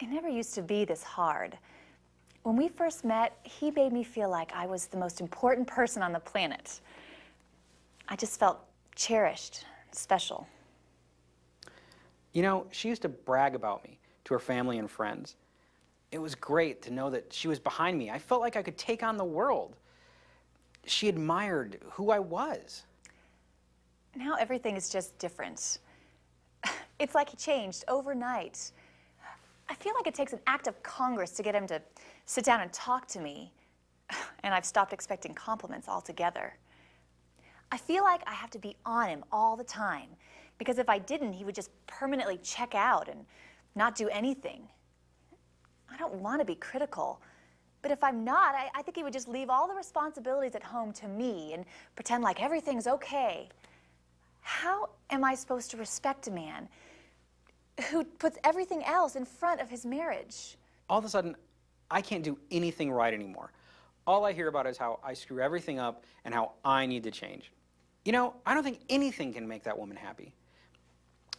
It never used to be this hard. When we first met, he made me feel like I was the most important person on the planet. I just felt cherished, special. You know, she used to brag about me to her family and friends. It was great to know that she was behind me. I felt like I could take on the world. She admired who I was. Now everything is just different. It's like he changed overnight. I feel like it takes an act of Congress to get him to sit down and talk to me. And I've stopped expecting compliments altogether. I feel like I have to be on him all the time, because if I didn't, he would just permanently check out and not do anything. I don't want to be critical, but if I'm not, I think he would just leave all the responsibilities at home to me and pretend like everything's okay. How am I supposed to respect a man who puts everything else in front of his marriage? All of a sudden, I can't do anything right anymore. All I hear about is how I screw everything up and how I need to change. You know, I don't think anything can make that woman happy.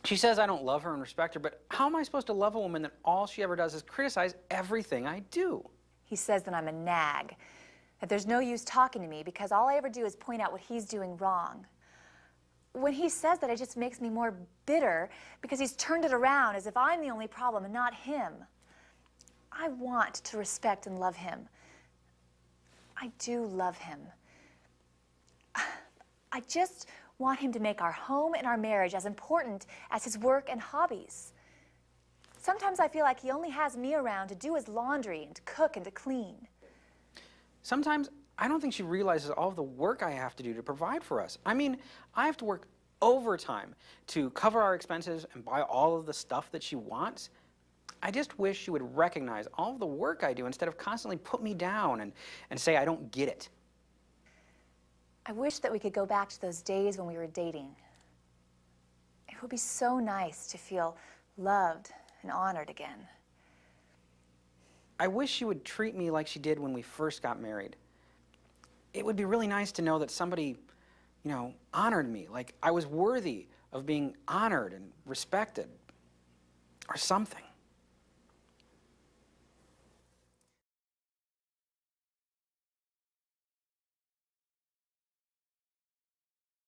She says I don't love her and respect her, but how am I supposed to love a woman that all she ever does is criticize everything I do? He says that I'm a nag, that there's no use talking to me because all I ever do is point out what he's doing wrong. When he says that, it just makes me more bitter because he's turned it around as if I'm the only problem and not him. I want to respect and love him. I do love him. I just want him to make our home and our marriage as important as his work and hobbies. Sometimes I feel like he only has me around to do his laundry and to cook and to clean. Sometimes I don't think she realizes all of the work I have to do to provide for us. I mean, I have to work overtime to cover our expenses and buy all of the stuff that she wants. I just wish she would recognize all of the work I do instead of constantly put me down and say I don't get it. I wish that we could go back to those days when we were dating. It would be so nice to feel loved and honored again. I wish she would treat me like she did when we first got married. It would be really nice to know that somebody, you know, honored me, like I was worthy of being honored and respected, or something.